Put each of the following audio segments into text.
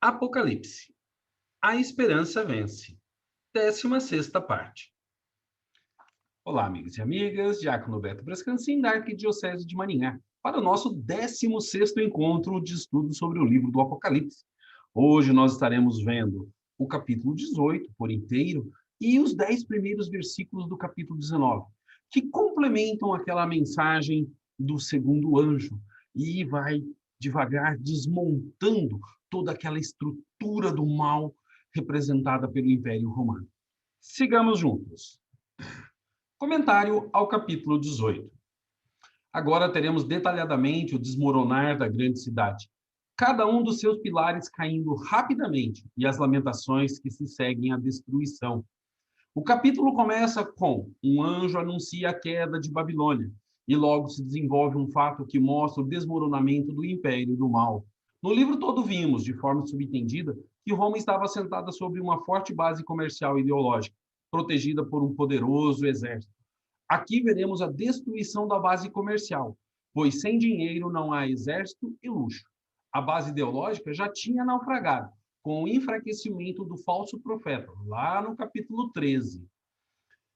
Apocalipse. A esperança vence. 16ª parte. Olá, amigos e amigas. Diácono Beto Brascancin, da Arquidiocese de Maringá, para o nosso 16º encontro de estudo sobre o livro do Apocalipse. Hoje nós estaremos vendo o capítulo 18 por inteiro e os 10 primeiros versículos do capítulo 19, que complementam aquela mensagem do segundo anjo e vai devagar desmontando toda aquela estrutura do mal representada pelo Império Romano. Sigamos juntos. Comentário ao capítulo 18. Agora teremos detalhadamente o desmoronar da grande cidade, cada um dos seus pilares caindo rapidamente e as lamentações que se seguem à destruição. O capítulo começa com um anjo anuncia a queda de Babilônia e logo se desenvolve um fato que mostra o desmoronamento do império do mal. No livro todo vimos, de forma subentendida, que Roma estava assentada sobre uma forte base comercial e ideológica, protegida por um poderoso exército. Aqui veremos a destruição da base comercial, pois sem dinheiro não há exército e luxo. A base ideológica já tinha naufragado, com o enfraquecimento do falso profeta, lá no capítulo 13.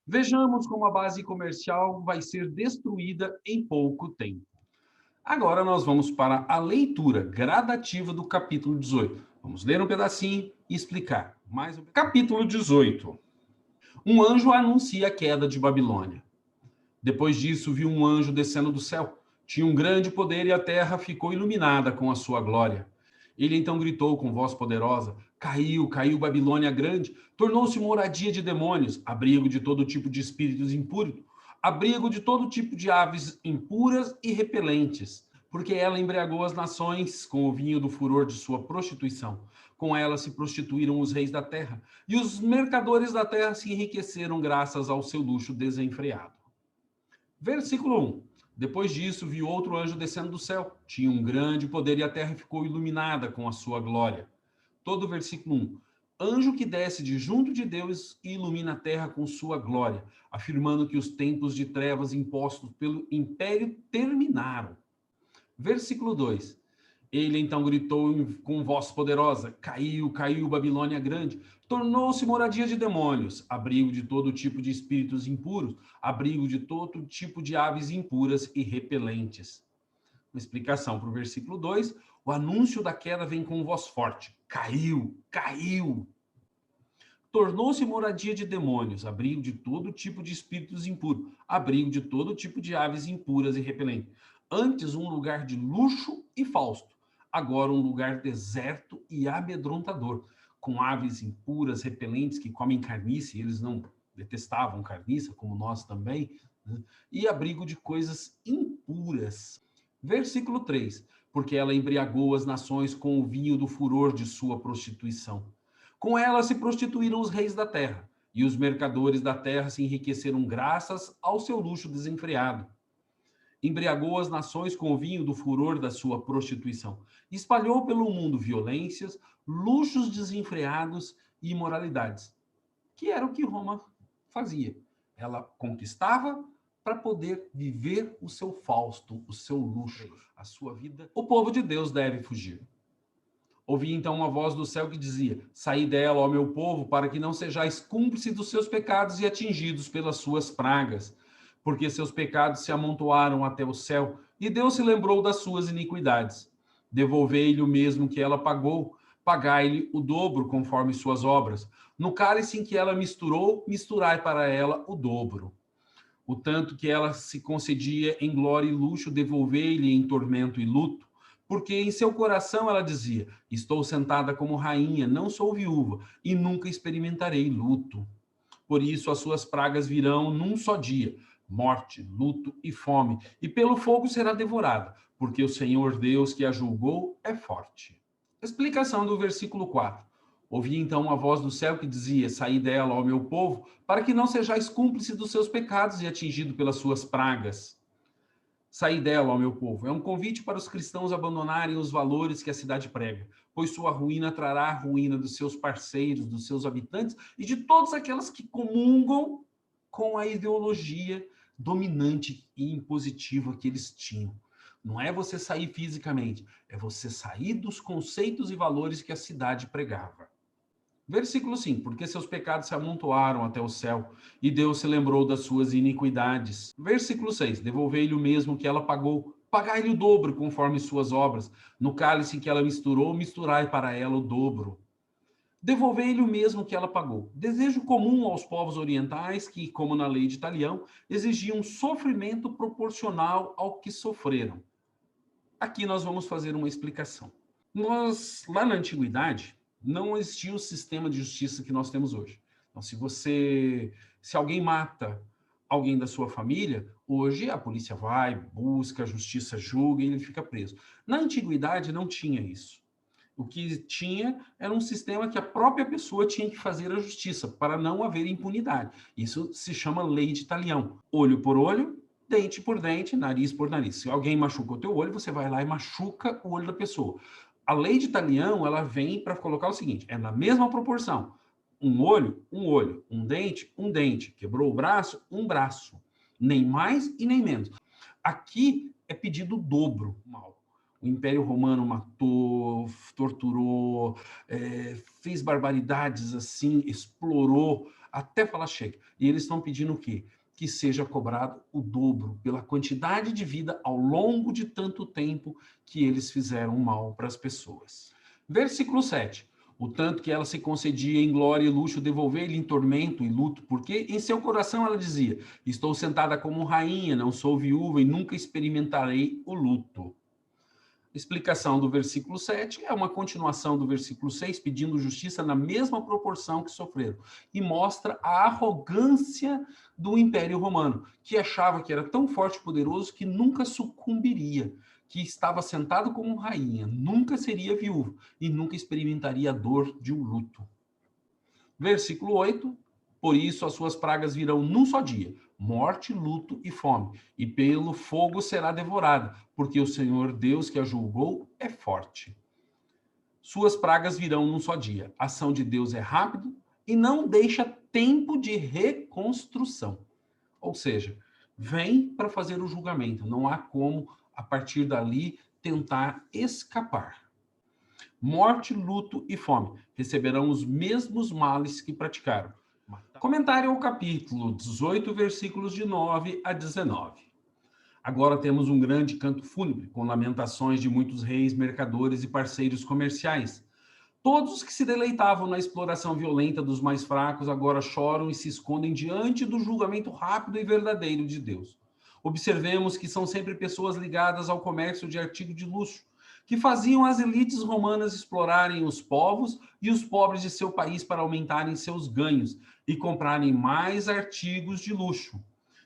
Vejamos como a base comercial vai ser destruída em pouco tempo. Agora nós vamos para a leitura gradativa do capítulo 18. Vamos ler um pedacinho e explicar. Capítulo 18. Um anjo anuncia a queda de Babilônia. Depois disso, viu um anjo descendo do céu. Tinha um grande poder e a terra ficou iluminada com a sua glória. Ele então gritou com voz poderosa: Caiu, caiu Babilônia grande, tornou-se moradia de demônios, abrigo de todo tipo de espíritos impuros, abrigo de todo tipo de aves impuras e repelentes, porque ela embriagou as nações com o vinho do furor de sua prostituição. Com ela se prostituíram os reis da terra, e os mercadores da terra se enriqueceram graças ao seu luxo desenfreado. Versículo 1. Depois disso, vi outro anjo descendo do céu. Tinha um grande poder e a terra ficou iluminada com a sua glória. Todo o versículo 1. Anjo que desce de junto de Deus e ilumina a terra com sua glória, afirmando que os tempos de trevas impostos pelo império terminaram. Versículo 2. Ele então gritou com voz poderosa: Caiu, caiu Babilônia grande, tornou-se moradia de demônios, abrigo de todo tipo de espíritos impuros, abrigo de todo tipo de aves impuras e repelentes. Uma explicação para o versículo 2: o anúncio da queda vem com voz forte: Caiu, caiu. Tornou-se moradia de demônios, abrigo de todo tipo de espíritos impuros, abrigo de todo tipo de aves impuras e repelentes. Antes um lugar de luxo e fausto, agora um lugar deserto e amedrontador, com aves impuras, repelentes que comem carniça, e eles não detestavam carniça, como nós também, né? E abrigo de coisas impuras. Versículo 3. Porque ela embriagou as nações com o vinho do furor de sua prostituição. Com ela se prostituíram os reis da terra, e os mercadores da terra se enriqueceram graças ao seu luxo desenfreado. Embriagou as nações com o vinho do furor da sua prostituição. Espalhou pelo mundo violências, luxos desenfreados e imoralidades, que era o que Roma fazia. Ela conquistava para poder viver o seu fausto, o seu luxo, a sua vida. O povo de Deus deve fugir. Ouvi então uma voz do céu que dizia: Saí dela, ó meu povo, para que não sejais cúmplices dos seus pecados e atingidos pelas suas pragas, porque seus pecados se amontoaram até o céu, e Deus se lembrou das suas iniquidades. Devolvei-lhe o mesmo que ela pagou, pagai-lhe o dobro conforme suas obras. No cálice em que ela misturou, misturai para ela o dobro. O tanto que ela se concedia em glória e luxo, devolvei-lhe em tormento e luto, porque em seu coração ela dizia: Estou sentada como rainha, não sou viúva, e nunca experimentarei luto. Por isso as suas pragas virão num só dia: morte, luto e fome, e pelo fogo será devorada, porque o Senhor Deus que a julgou é forte. Explicação do versículo 4. Ouvi então uma voz do céu que dizia: Saí dela, ó meu povo, para que não sejais cúmplice dos seus pecados e atingido pelas suas pragas. Saí dela, ó meu povo. É um convite para os cristãos abandonarem os valores que a cidade prega, pois sua ruína trará a ruína dos seus parceiros, dos seus habitantes e de todas aquelas que comungam com a ideologia dominante e impositiva que eles tinham. Não é você sair fisicamente, é você sair dos conceitos e valores que a cidade pregava. Versículo 5, porque seus pecados se amontoaram até o céu, e Deus se lembrou das suas iniquidades. Versículo 6, devolvei-lhe o mesmo que ela pagou, pagai-lhe o dobro conforme suas obras. No cálice que ela misturou, misturai para ela o dobro. Devolvei-lhe o mesmo que ela pagou. Desejo comum aos povos orientais que, como na lei de Talião, exigiam sofrimento proporcional ao que sofreram. Aqui nós vamos fazer uma explicação. Lá na antiguidade, não existia o sistema de justiça que nós temos hoje. Então, se alguém mata alguém da sua família, hoje a polícia vai, busca, a justiça julga e ele fica preso. Na antiguidade não tinha isso. O que tinha era um sistema que a própria pessoa tinha que fazer a justiça, para não haver impunidade. Isso se chama lei de talião. Olho por olho, dente por dente, nariz por nariz. Se alguém machuca o teu olho, você vai lá e machuca o olho da pessoa. A lei de talião, ela vem para colocar o seguinte, é na mesma proporção. Um olho, um dente. Quebrou o braço, um braço. Nem mais e nem menos. Aqui é pedido o dobro mal. O Império Romano matou, torturou, fez barbaridades assim, explorou, até falar chega. E eles estão pedindo o quê? Que seja cobrado o dobro pela quantidade de vida ao longo de tanto tempo que eles fizeram mal para as pessoas. Versículo 7. O tanto que ela se concedia em glória e luxo, devolver-lhe em tormento e luto, porque em seu coração ela dizia, estou sentada como rainha, não sou viúva e nunca experimentarei o luto. Explicação do versículo 7 é uma continuação do versículo 6, pedindo justiça na mesma proporção que sofreram. E mostra a arrogância do Império Romano, que achava que era tão forte e poderoso que nunca sucumbiria, que estava sentado como rainha, nunca seria viúvo e nunca experimentaria a dor de um luto. Versículo 8, por isso as suas pragas virão num só dia, morte, luto e fome, e pelo fogo será devorada, porque o Senhor Deus que a julgou é forte. Suas pragas virão num só dia. A ação de Deus é rápida e não deixa tempo de reconstrução. Ou seja, vem para fazer o julgamento. Não há como, a partir dali, tentar escapar. Morte, luto e fome receberão os mesmos males que praticaram. Comentário ao capítulo 18, versículos de 9 a 19. Agora temos um grande canto fúnebre, com lamentações de muitos reis, mercadores e parceiros comerciais. Todos os que se deleitavam na exploração violenta dos mais fracos agora choram e se escondem diante do julgamento rápido e verdadeiro de Deus. Observemos que são sempre pessoas ligadas ao comércio de artigo de luxo, que faziam as elites romanas explorarem os povos e os pobres de seu país para aumentarem seus ganhos e comprarem mais artigos de luxo.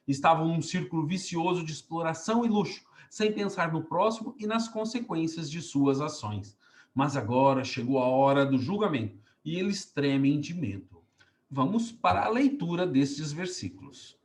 Estavam num círculo vicioso de exploração e luxo, sem pensar no próximo e nas consequências de suas ações. Mas agora chegou a hora do julgamento e eles tremem de medo. Vamos para a leitura destes versículos.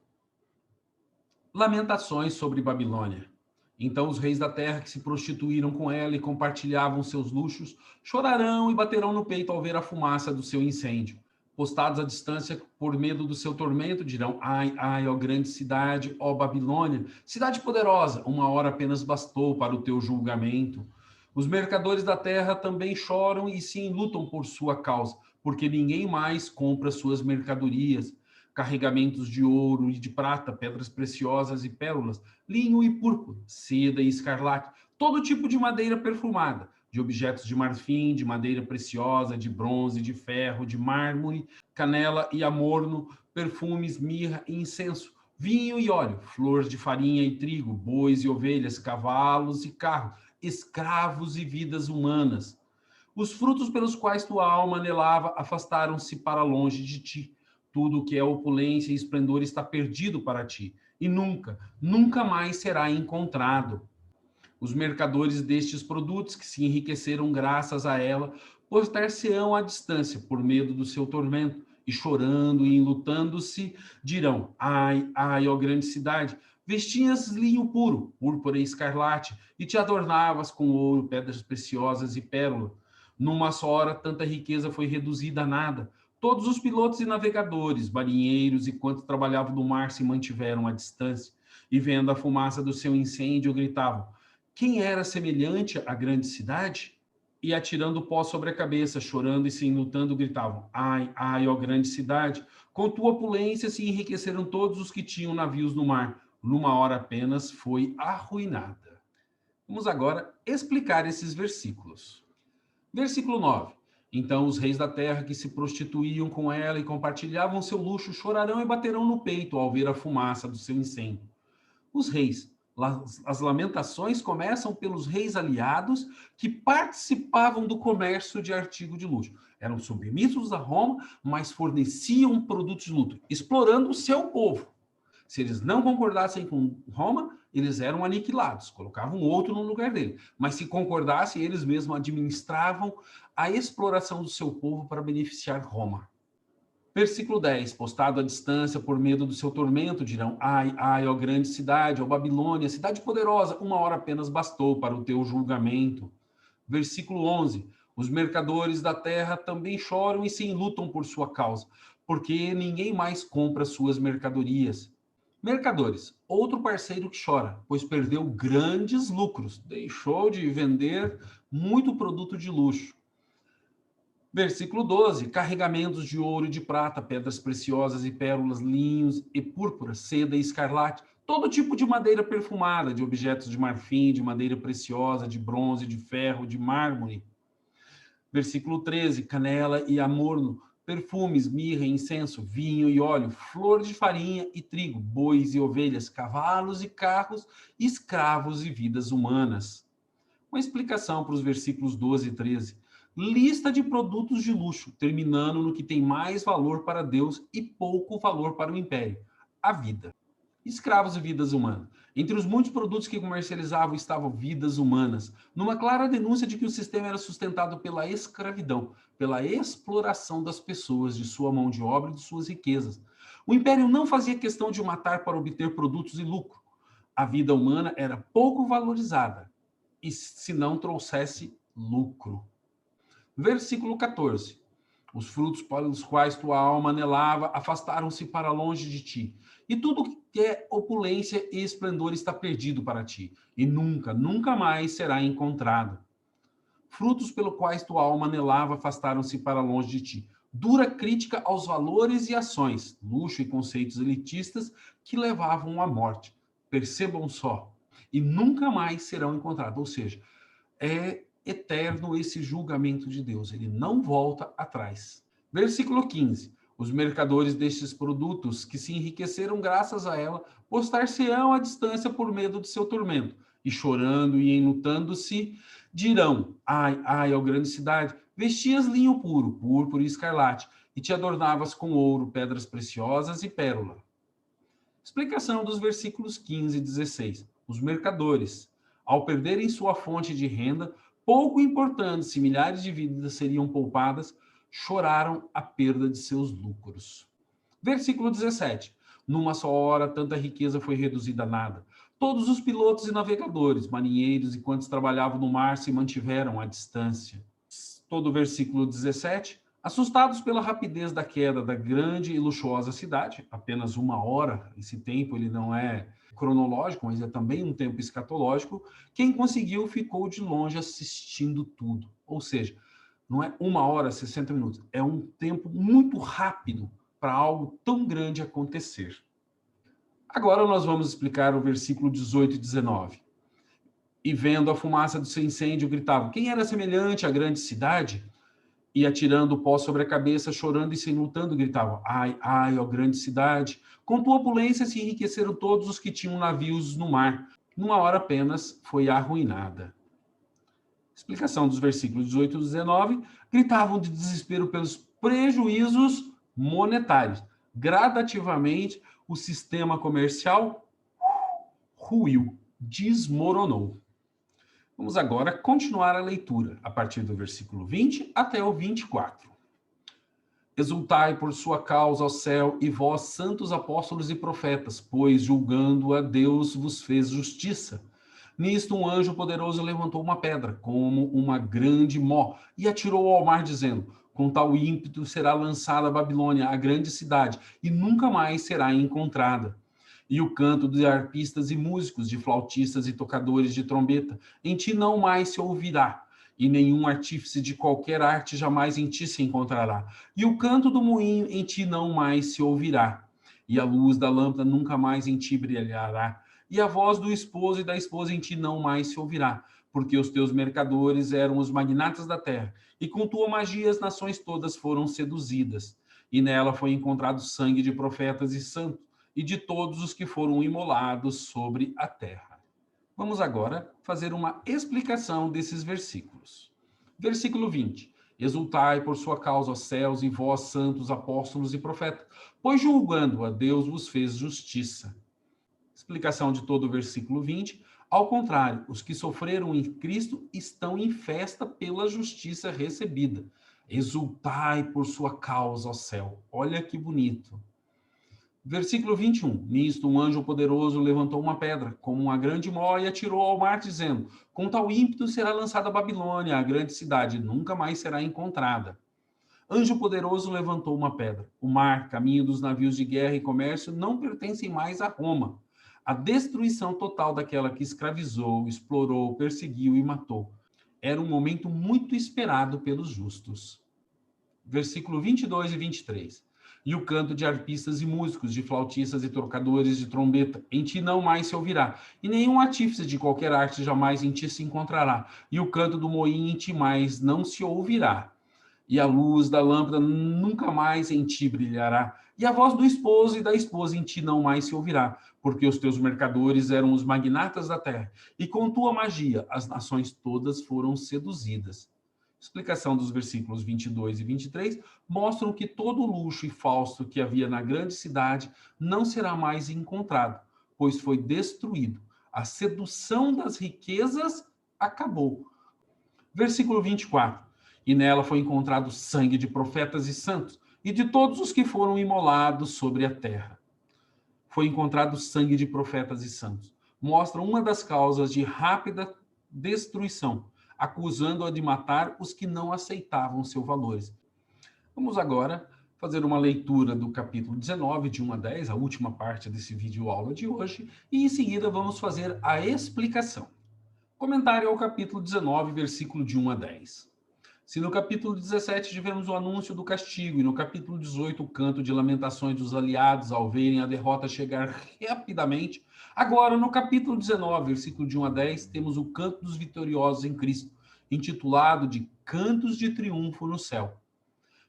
Lamentações sobre Babilônia. Então os reis da terra que se prostituíram com ela e compartilhavam seus luxos, chorarão e baterão no peito ao ver a fumaça do seu incêndio. Postados à distância por medo do seu tormento, dirão, ai, ai, ó grande cidade, ó Babilônia, cidade poderosa, uma hora apenas bastou para o teu julgamento. Os mercadores da terra também choram e se enlutam por sua causa, porque ninguém mais compra suas mercadorias. Carregamentos de ouro e de prata, pedras preciosas e pérolas, linho e púrpura, seda e escarlate, todo tipo de madeira perfumada, de objetos de marfim, de madeira preciosa, de bronze, de ferro, de mármore, canela e amorno, perfumes, mirra e incenso, vinho e óleo, flor de farinha e trigo, bois e ovelhas, cavalos e carros, escravos e vidas humanas. Os frutos pelos quais tua alma anelava afastaram-se para longe de ti. Tudo o que é opulência e esplendor está perdido para ti, e nunca, nunca mais será encontrado. Os mercadores destes produtos, que se enriqueceram graças a ela, postar-se-ão à distância, por medo do seu tormento, e chorando e enlutando-se, dirão, ai, ai, ó grande cidade, vestias linho puro, púrpura e escarlate, e te adornavas com ouro, pedras preciosas e pérola. Numa só hora, tanta riqueza foi reduzida a nada. Todos os pilotos e navegadores, marinheiros e quantos trabalhavam no mar se mantiveram à distância, e vendo a fumaça do seu incêndio, gritavam, quem era semelhante à grande cidade? E atirando pó sobre a cabeça, chorando e se enlutando, gritavam: ai, ai, ó grande cidade, com tua opulência se enriqueceram todos os que tinham navios no mar. Numa hora apenas foi arruinada. Vamos agora explicar esses versículos. Versículo 9. Então os reis da terra que se prostituíam com ela e compartilhavam seu luxo chorarão e baterão no peito ao ver a fumaça do seu incêndio. Os reis. As lamentações começam pelos reis aliados que participavam do comércio de artigo de luxo. Eram submissos a Roma, mas forneciam produtos de luxo, explorando o seu povo. Se eles não concordassem com Roma, eles eram aniquilados, colocavam outro no lugar dele. Mas se concordassem, eles mesmos administravam a exploração do seu povo para beneficiar Roma. Versículo 10. Postado à distância por medo do seu tormento, dirão: ai, ai, ó grande cidade, ó Babilônia, cidade poderosa, uma hora apenas bastou para o teu julgamento. Versículo 11. Os mercadores da terra também choram e se enlutam por sua causa, porque ninguém mais compra suas mercadorias. Mercadores, outro parceiro que chora, pois perdeu grandes lucros, deixou de vender muito produto de luxo. Versículo 12, carregamentos de ouro e de prata, pedras preciosas e pérolas, linhos e púrpura, seda e escarlate, todo tipo de madeira perfumada, de objetos de marfim, de madeira preciosa, de bronze, de ferro, de mármore. Versículo 13, canela e amorno, perfumes, mirra, incenso, vinho e óleo, flor de farinha e trigo, bois e ovelhas, cavalos e carros, escravos e vidas humanas. Uma explicação para os versículos 12 e 13. Lista de produtos de luxo, terminando no que tem mais valor para Deus e pouco valor para o império: a vida. Escravos e vidas humanas. Entre os muitos produtos que comercializavam estavam vidas humanas, numa clara denúncia de que o sistema era sustentado pela escravidão, pela exploração das pessoas, de sua mão de obra e de suas riquezas. O império não fazia questão de matar para obter produtos e lucro. A vida humana era pouco valorizada, e se não trouxesse lucro. Versículo 14. Os frutos para os quais tua alma anelava afastaram-se para longe de ti, e tudo que é opulência e esplendor está perdido para ti, e nunca, nunca mais será encontrado. Frutos pelos quais tua alma anelava afastaram-se para longe de ti. Dura crítica aos valores e ações, luxo e conceitos elitistas que levavam à morte. Percebam só, e nunca mais serão encontrados. Ou seja, é eterno esse julgamento de Deus, ele não volta atrás. Versículo 15. Os mercadores destes produtos que se enriqueceram graças a ela postar-se-ão à distância por medo de seu tormento, e chorando e enlutando-se, dirão: ai, ai, ó grande cidade, vestias linho puro, púrpura e escarlate, e te adornavas com ouro, pedras preciosas e pérola. Explicação dos versículos 15 e 16. Os mercadores, ao perderem sua fonte de renda, pouco importando se milhares de vidas seriam poupadas, choraram a perda de seus lucros. Versículo 17. Numa só hora, tanta riqueza foi reduzida a nada. Todos os pilotos e navegadores, marinheiros e quantos trabalhavam no mar se mantiveram à distância. Todo o versículo 17. Assustados pela rapidez da queda da grande e luxuosa cidade, apenas uma hora, esse tempo ele não é cronológico, mas é também um tempo escatológico, quem conseguiu ficou de longe assistindo tudo. Ou seja, não é uma hora, 60 minutos, é um tempo muito rápido para algo tão grande acontecer. Agora nós vamos explicar o versículo 18 e 19. E vendo a fumaça do seu incêndio, gritavam: quem era semelhante à grande cidade? E atirando pó sobre a cabeça, chorando e se enlutando, gritavam: ai, ai, ó grande cidade, com tua opulência se enriqueceram todos os que tinham navios no mar. Numa hora apenas foi arruinada. Explicação dos versículos 18 e 19. Gritavam de desespero pelos prejuízos monetários. Gradativamente, o sistema comercial ruiu, desmoronou. Vamos agora continuar a leitura, a partir do versículo 20 até o 24. Exultai por sua causa, ó céu, e vós, santos apóstolos e profetas, pois, julgando a Deus, vos fez justiça. Nisto, um anjo poderoso levantou uma pedra, como uma grande mó, e atirou ao mar, dizendo: com tal ímpeto será lançada a Babilônia, a grande cidade, e nunca mais será encontrada. e o canto de arpistas e músicos, de flautistas e tocadores de trombeta. Em ti não mais se ouvirá, e nenhum artífice de qualquer arte jamais em ti se encontrará. E o canto do moinho em ti não mais se ouvirá, e a luz da lâmpada nunca mais em ti brilhará, e a voz do esposo e da esposa em ti não mais se ouvirá, porque os teus mercadores eram os magnatas da terra, e com tua magia as nações todas foram seduzidas. E nela foi encontrado sangue de profetas e santos, e de todos os que foram imolados sobre a terra. Vamos agora fazer uma explicação desses versículos. Versículo 20. Exultai por sua causa, os céus, e vós, santos, apóstolos e profetas, pois julgando a Deus vos fez justiça. Explicação de todo o versículo 20. Ao contrário, os que sofreram em Cristo estão em festa pela justiça recebida. Exultai por sua causa, ó céu. Olha que bonito. Versículo 21. Nisto, um anjo poderoso levantou uma pedra, como uma grande mó, e atirou ao mar, dizendo: com tal ímpeto será lançada a Babilônia, a grande cidade, nunca mais será encontrada. Anjo poderoso levantou uma pedra. O mar, caminho dos navios de guerra e comércio, não pertencem mais a Roma. A destruição total daquela que escravizou, explorou, perseguiu e matou. Era um momento muito esperado pelos justos. Versículo 22 e 23. E o canto de arpistas e músicos, de flautistas e tocadores de trombeta, em ti não mais se ouvirá, e nenhum artífice de qualquer arte jamais em ti se encontrará, e o canto do moinho em ti mais não se ouvirá, e a luz da lâmpada nunca mais em ti brilhará, e a voz do esposo e da esposa em ti não mais se ouvirá, porque os teus mercadores eram os magnatas da terra, e com tua magia as nações todas foram seduzidas. Explicação dos versículos 22 e 23 mostram que todo o luxo e fausto que havia na grande cidade não será mais encontrado, pois foi destruído. A sedução das riquezas acabou. Versículo 24. E nela foi encontrado sangue de profetas e santos, e de todos os que foram imolados sobre a terra. Foi encontrado sangue de profetas e santos. Mostra uma das causas de rápida destruição, acusando-a de matar os que não aceitavam seus valores. Vamos agora fazer uma leitura do capítulo 19, de 1 a 10, a última parte desse vídeo aula de hoje, e em seguida vamos fazer a explicação. Comentário ao capítulo 19, versículo de 1 a 10. Se no capítulo 17 tivemos o anúncio do castigo e no capítulo 18 o canto de lamentações dos aliados ao verem a derrota chegar rapidamente, agora no capítulo 19, versículo de 1 a 10, temos o canto dos vitoriosos em Cristo, intitulado de Cantos de Triunfo no Céu.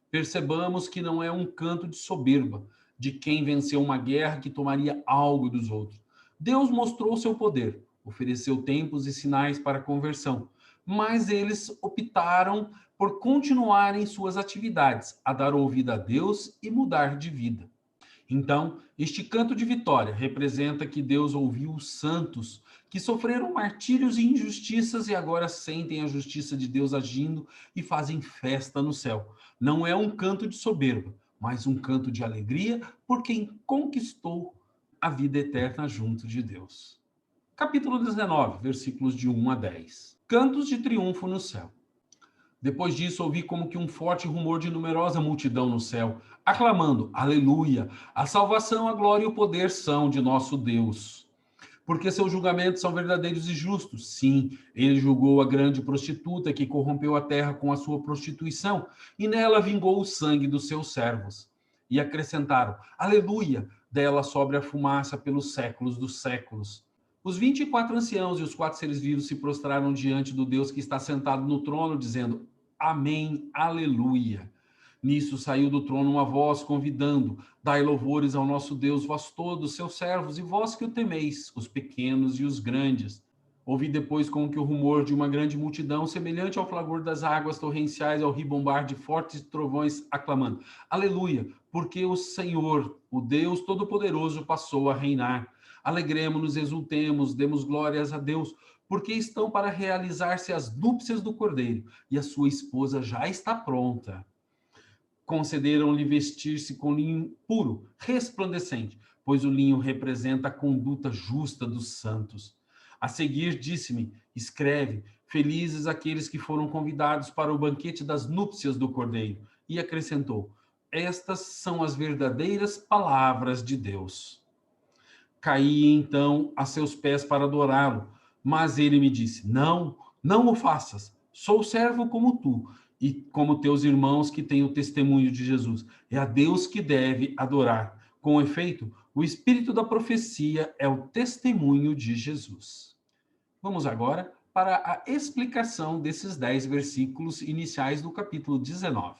Percebamos que não é um canto de soberba, de quem venceu uma guerra que tomaria algo dos outros. Deus mostrou seu poder, ofereceu tempos e sinais para a conversão, mas eles optaram por continuarem suas atividades, a dar ouvido a Deus e mudar de vida. Então, este canto de vitória representa que Deus ouviu os santos que sofreram martírios e injustiças e agora sentem a justiça de Deus agindo e fazem festa no céu. Não é um canto de soberba, mas um canto de alegria por quem conquistou a vida eterna junto de Deus. Capítulo 19, versículos de 1 a 10. Cantos de triunfo no céu. Depois disso, ouvi como que um forte rumor de numerosa multidão no céu, aclamando: Aleluia! A salvação, a glória e o poder são de nosso Deus. Porque seus julgamentos são verdadeiros e justos. Sim, ele julgou a grande prostituta que corrompeu a terra com a sua prostituição, e nela vingou o sangue dos seus servos. E acrescentaram: Aleluia! Dela sobe a fumaça pelos séculos dos séculos. Os 24 anciãos e os 4 seres vivos se prostraram diante do Deus que está sentado no trono, dizendo: Amém, aleluia. Nisso saiu do trono uma voz convidando: Dai louvores ao nosso Deus, vós todos, seus servos, e vós que o temeis, os pequenos e os grandes. Ouvi depois como que o rumor de uma grande multidão, semelhante ao flagor das águas torrenciais, ao ribombar de fortes trovões, aclamando: Aleluia, porque o Senhor, o Deus Todo-Poderoso, passou a reinar. Alegremos-nos, exultemos, demos glórias a Deus, porque estão para realizar-se as núpcias do Cordeiro, e a sua esposa já está pronta. Concederam-lhe vestir-se com linho puro, resplandecente, pois o linho representa a conduta justa dos santos. A seguir, disse-me: escreve, felizes aqueles que foram convidados para o banquete das núpcias do Cordeiro. E acrescentou: estas são as verdadeiras palavras de Deus. Caí então a seus pés para adorá-lo, mas ele me disse: Não, não o faças. Sou servo como tu e como teus irmãos que têm o testemunho de Jesus. É a Deus que deve adorar. Com efeito, o espírito da profecia é o testemunho de Jesus. Vamos agora para a explicação desses 10 versículos iniciais do capítulo 19.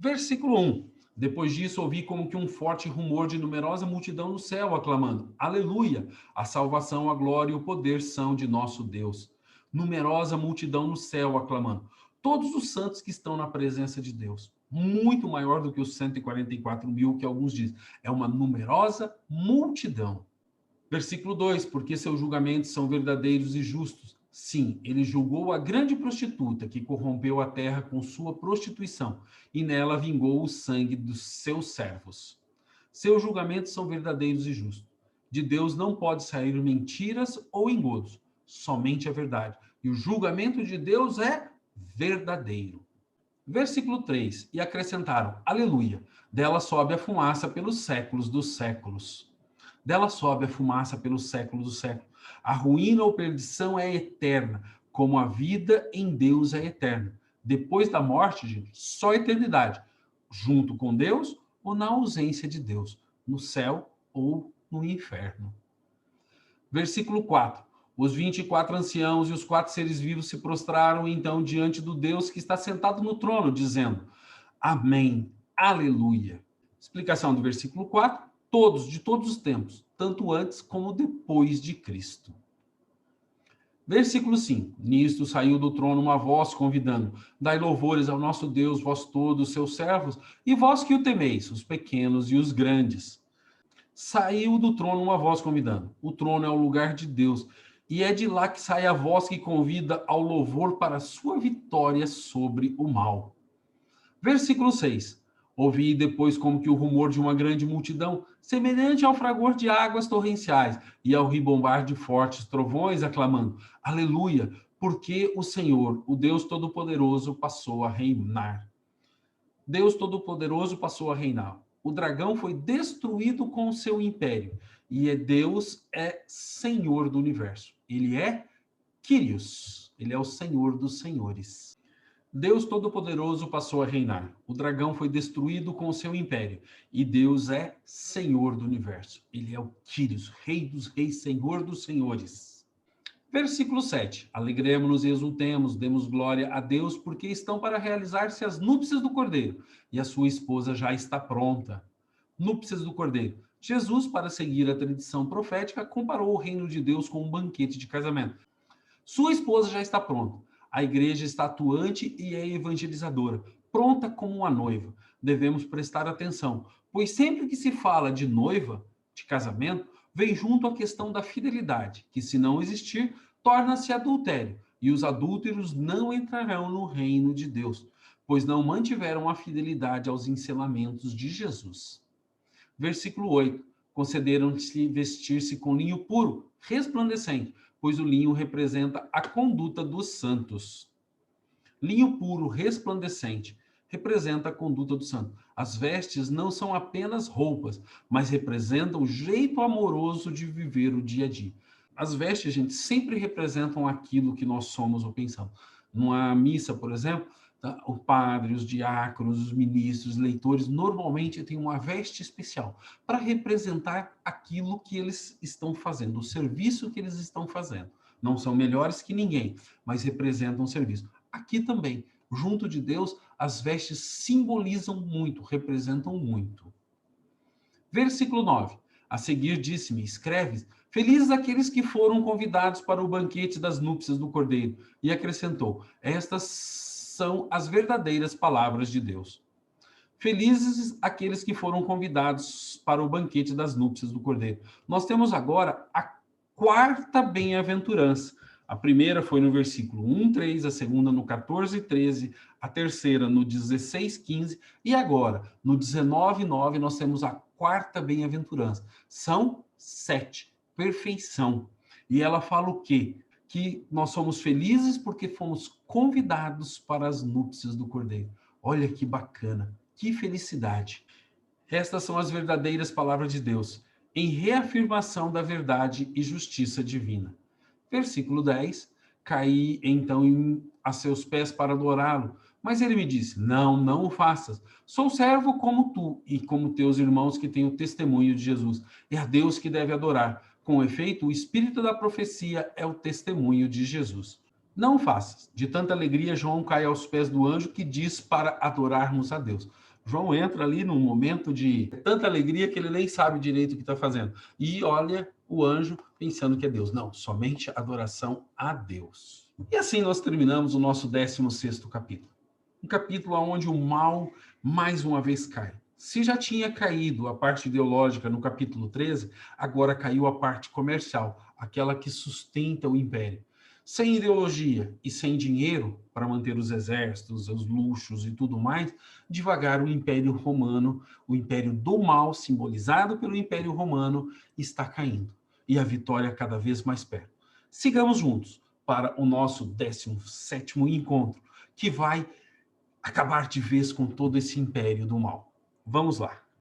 Versículo 1. Depois disso, ouvi como que um forte rumor de numerosa multidão no céu, aclamando: Aleluia! A salvação, a glória e o poder são de nosso Deus. Numerosa multidão no céu, aclamando. Todos os santos que estão na presença de Deus. Muito maior do que os 144 mil que alguns dizem. É uma numerosa multidão. Versículo 2: porque seus julgamentos são verdadeiros e justos. Sim, ele julgou a grande prostituta que corrompeu a terra com sua prostituição, e nela vingou o sangue dos seus servos. Seus julgamentos são verdadeiros e justos. De Deus não pode sair mentiras ou engodos, somente a verdade. E o julgamento de Deus é verdadeiro. Versículo 3: e acrescentaram: Aleluia! Dela sobe a fumaça pelos séculos dos séculos. Dela sobe a fumaça pelos séculos dos séculos. A ruína ou perdição é eterna, como a vida em Deus é eterna. Depois da morte, gente, só a eternidade. Junto com Deus ou na ausência de Deus, no céu ou no inferno. Versículo 4. Os 24 anciãos e os 4 seres vivos se prostraram então diante do Deus que está sentado no trono, dizendo: Amém, aleluia. Explicação do versículo 4. Todos, de todos os tempos, tanto antes como depois de Cristo. Versículo 5. Nisto saiu do trono uma voz convidando: Dai louvores ao nosso Deus, vós todos, seus servos, e vós que o temeis, os pequenos e os grandes. Saiu do trono uma voz convidando. O trono é o lugar de Deus, e é de lá que sai a voz que convida ao louvor para a sua vitória sobre o mal. Versículo 6. Ouvi depois como que o rumor de uma grande multidão, semelhante ao fragor de águas torrenciais e ao ribombar de fortes trovões, aclamando: Aleluia, porque o Senhor, o Deus Todo-Poderoso, passou a reinar. Deus Todo-Poderoso passou a reinar. O dragão foi destruído com o seu império. E Deus é Senhor do universo. Ele é Kyrios. Ele é o Senhor dos senhores. Deus Todo-Poderoso passou a reinar. O dragão foi destruído com o seu império. E Deus é Senhor do universo. Ele é o Kyrios, Rei dos reis, Senhor dos senhores. Versículo 7. Alegremos-nos e exultemos, demos glória a Deus, porque estão para realizar-se as núpcias do Cordeiro, e a sua esposa já está pronta. Núpcias do Cordeiro. Jesus, para seguir a tradição profética, comparou o reino de Deus com um banquete de casamento. Sua esposa já está pronta. A igreja está atuante e é evangelizadora, pronta como uma noiva. Devemos prestar atenção, pois sempre que se fala de noiva, de casamento, vem junto a questão da fidelidade, que se não existir, torna-se adultério, e os adúlteros não entrarão no reino de Deus, pois não mantiveram a fidelidade aos ensinamentos de Jesus. Versículo 8. Concederam-se vestir-se com linho puro, resplandecente, pois o linho representa a conduta dos santos. Linho puro, resplandecente, representa a conduta do santo. As vestes não são apenas roupas, mas representam o jeito amoroso de viver o dia a dia. As vestes, gente, sempre representam aquilo que nós somos ou pensamos. Numa missa, por exemplo, o padre, os diáconos, os ministros, os leitores, normalmente têm uma veste especial para representar aquilo que eles estão fazendo, o serviço que eles estão fazendo. Não são melhores que ninguém, mas representam o serviço. Aqui também, junto de Deus, as vestes simbolizam muito, representam muito. Versículo 9. A seguir disse-me: escreve: felizes aqueles que foram convidados para o banquete das núpcias do Cordeiro. E acrescentou: estas são as verdadeiras palavras de Deus. Felizes aqueles que foram convidados para o banquete das núpcias do Cordeiro. Nós temos agora a quarta bem-aventurança. A primeira foi no versículo 1, 3, a segunda no 14, 13, a terceira no 16, 15, e agora, no 19, 9, nós temos a quarta bem-aventurança. São 7, perfeição. E ela fala o quê? Que nós somos felizes porque fomos convidados para as núpcias do Cordeiro. Olha que bacana, que felicidade. Estas são as verdadeiras palavras de Deus. em reafirmação da verdade e justiça divina. Versículo 10, caí então a seus pés para adorá-lo, mas ele me disse, não o faças. Sou servo como tu e como teus irmãos que têm o testemunho de Jesus. É a Deus que deve adorar. Com efeito, o espírito da profecia é o testemunho de Jesus. Não faças. De tanta alegria, João cai aos pés do anjo que diz para adorarmos a Deus. João entra ali num momento de tanta alegria que ele nem sabe direito o que está fazendo. E olha o anjo pensando que é Deus. Não, somente adoração a Deus. E assim nós terminamos o nosso 16º capítulo. Um capítulo onde o mal mais uma vez cai. Se já tinha caído a parte ideológica no capítulo 13, agora caiu a parte comercial, aquela que sustenta o império. Sem ideologia e sem dinheiro para manter os exércitos, os luxos e tudo mais, devagar o Império Romano, o Império do Mal, simbolizado pelo Império Romano, está caindo. E a vitória cada vez mais perto. Sigamos juntos para o nosso 17º encontro, que vai acabar de vez com todo esse Império do Mal. Vamos lá.